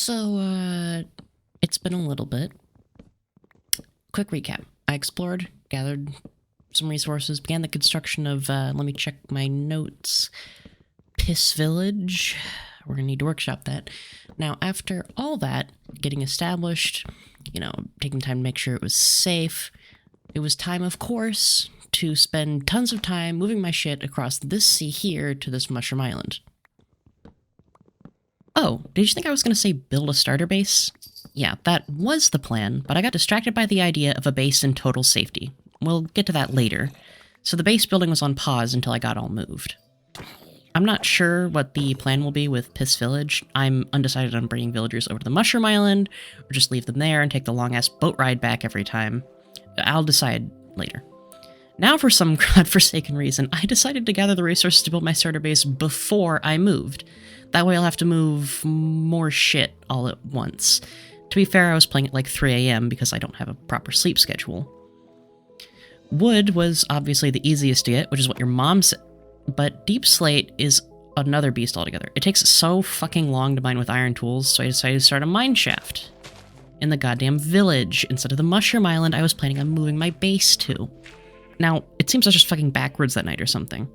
So, it's been a little bit. Quick recap. I explored, gathered some resources, began the construction of, let me check my notes, Piss Village. We're gonna need to workshop that. Now, after all that, getting established, taking time to make sure it was safe, it was time, of course, to spend tons of time moving my shit across this sea here to this mushroom island. Oh, did you think I was going to say build a starter base? Yeah, that was the plan, but I got distracted by the idea of a base in total safety. We'll get to that later. So the base building was on pause until I got all moved. I'm not sure what the plan will be with Piss Village. I'm undecided on bringing villagers over to the Mushroom Island, or just leave them there and take the long-ass boat ride back every time. I'll decide later. Now, for some godforsaken reason, I decided to gather the resources to build my starter base before I moved. That way I'll have to move more shit all at once. To be fair, I was playing at like 3 a.m. because I don't have a proper sleep schedule. Wood was obviously the easiest to get, which is what your mom said, but deep slate is another beast altogether. It takes so fucking long to mine with iron tools, so I decided to start a mine shaft in the goddamn village instead of the Mushroom Island I was planning on moving my base to. Now, it seems I was just fucking backwards that night or something.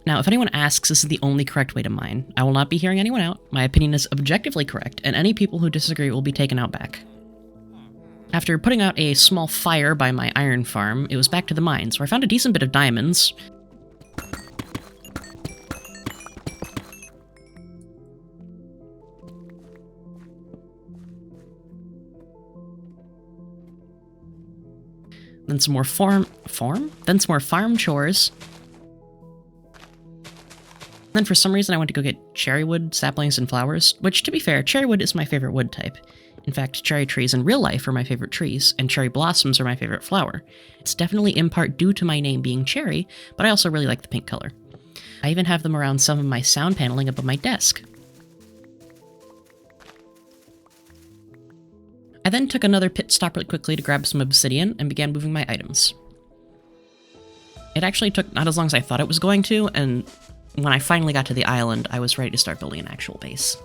Now, if anyone asks, this is the only correct way to mine. I will not be hearing anyone out. My opinion is objectively correct, and any people who disagree will be taken out back. After putting out a small fire by my iron farm, it was back to the mines, where I found a decent bit of diamonds. Then some more Then some more farm chores. Then for some reason I went to go get cherry wood, saplings, and flowers, which, to be fair, cherry wood is my favorite wood type. In fact, cherry trees in real life are my favorite trees, and cherry blossoms are my favorite flower. It's definitely in part due to my name being cherry, but I also really like the pink color. I even have them around some of my sound paneling above my desk. I then took another pit stop really quickly to grab some obsidian and began moving my items. It actually took not as long as I thought it was going to, and when I finally got to the island, I was ready to start building an actual base.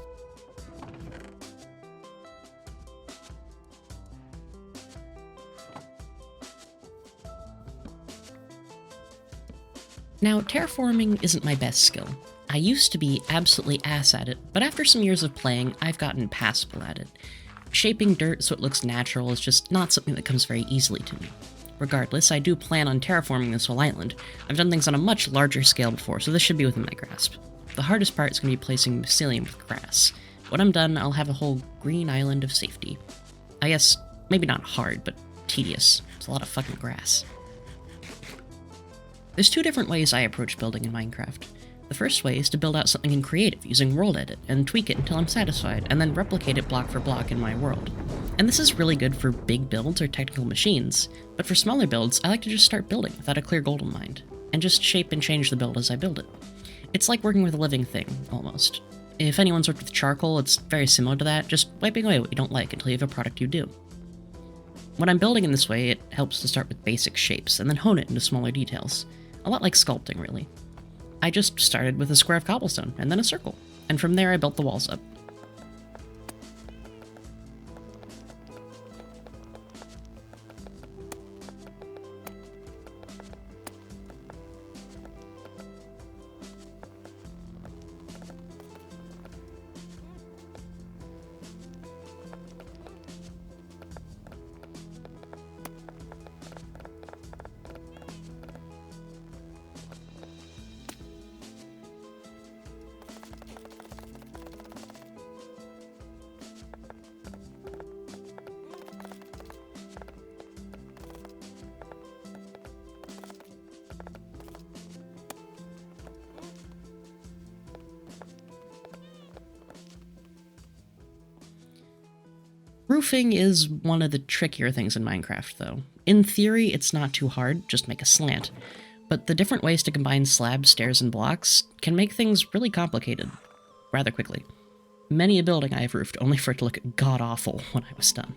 Now, terraforming isn't my best skill. I used to be absolutely ass at it, but after some years of playing, I've gotten passable at it. Shaping dirt so it looks natural is just not something that comes very easily to me. Regardless, I do plan on terraforming this whole island. I've done things on a much larger scale before, so this should be within my grasp. The hardest part is going to be placing mycelium with grass. When I'm done, I'll have a whole green island of safety. I guess, maybe not hard, but tedious. It's a lot of fucking grass. There's two different ways I approach building in Minecraft. The first way is to build out something in creative using world edit and tweak it until I'm satisfied, and then replicate it block for block in my world. And this is really good for big builds or technical machines, but for smaller builds, I like to just start building without a clear goal in mind, and just shape and change the build as I build it. It's like working with a living thing, almost. If anyone's worked with charcoal, it's very similar to that, just wiping away what you don't like until you have a product you do. When I'm building in this way, it helps to start with basic shapes, and then hone it into smaller details. A lot like sculpting, really. I just started with a square of cobblestone, and then a circle, and from there I built the walls up. Roofing is one of the trickier things in Minecraft, though. In theory, it's not too hard, just make a slant. But the different ways to combine slabs, stairs, and blocks can make things really complicated rather quickly. Many a building I have roofed, only for it to look god-awful when I was done.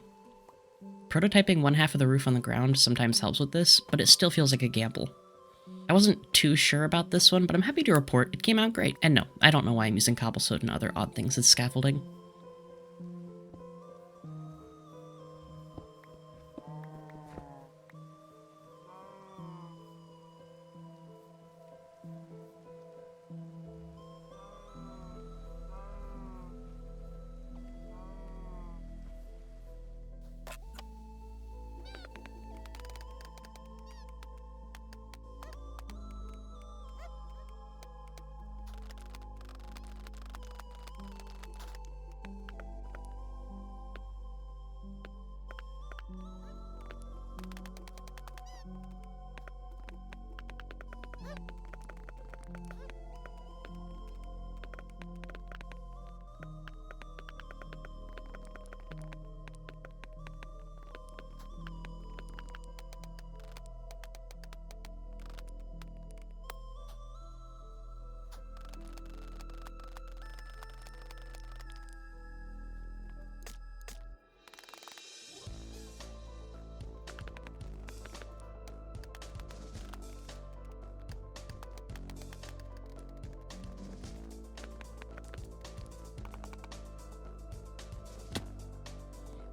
Prototyping one half of the roof on the ground sometimes helps with this, but it still feels like a gamble. I wasn't too sure about this one, but I'm happy to report it came out great. And no, I don't know why I'm using cobblestone and other odd things as scaffolding.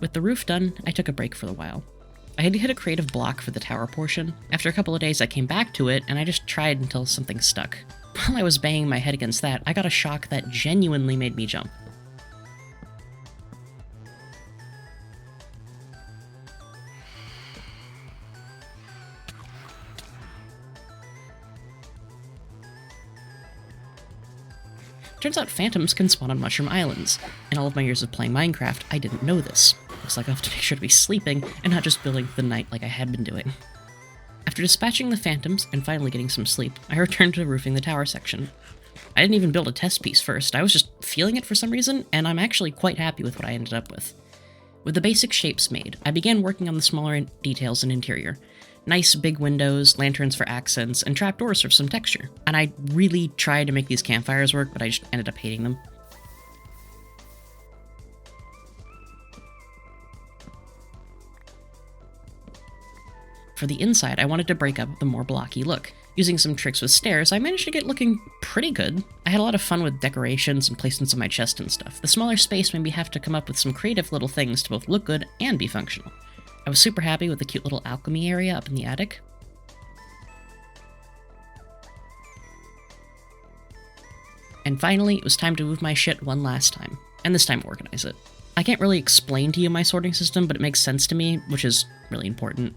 With the roof done, I took a break for a while. I had hit a creative block for the tower portion. After a couple of days I came back to it, and I just tried until something stuck. While I was banging my head against that, I got a shock that genuinely made me jump. Turns out phantoms can spawn on mushroom islands. In all of my years of playing Minecraft, I didn't know this. Looks like I'll have to make sure to be sleeping and not just building for the night like I had been doing. After dispatching the phantoms and finally getting some sleep, I returned to roofing the tower section. I didn't even build a test piece first, I was just feeling it for some reason, and I'm actually quite happy with what I ended up with. With the basic shapes made, I began working on the smaller details in interior. Nice big windows, lanterns for accents, and trapdoors for some texture. And I really tried to make these campfires work, but I just ended up hating them. For the inside, I wanted to break up the more blocky look. Using some tricks with stairs, I managed to get looking pretty good. I had a lot of fun with decorations and placements of my chest and stuff. The smaller space made me have to come up with some creative little things to both look good and be functional. I was super happy with the cute little alchemy area up in the attic. And finally, it was time to move my shit one last time, and this time organize it. I can't really explain to you my sorting system, but it makes sense to me, which is really important.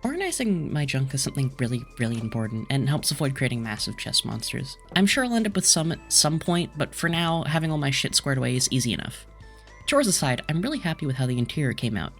Organizing my junk is something really important, and helps avoid creating massive chest monsters. I'm sure I'll end up with some at some point, but for now, having all my shit squared away is easy enough. Chores aside, I'm really happy with how the interior came out.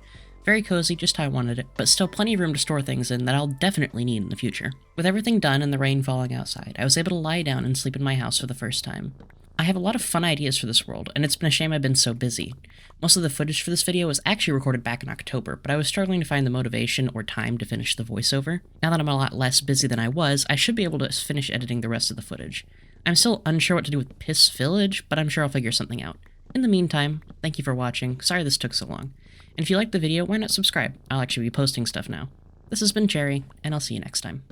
Very cozy, just how I wanted it, but still plenty of room to store things in that I'll definitely need in the future. With everything done and the rain falling outside, I was able to lie down and sleep in my house for the first time. I have a lot of fun ideas for this world, and it's been a shame I've been so busy. Most of the footage for this video was actually recorded back in October, but I was struggling to find the motivation or time to finish the voiceover. Now that I'm a lot less busy than I was, I should be able to finish editing the rest of the footage. I'm still unsure what to do with Piss Village, but I'm sure I'll figure something out. In the meantime, thank you for watching. Sorry this took so long. And if you liked the video, why not subscribe? I'll actually be posting stuff now. This has been Cherry, and I'll see you next time.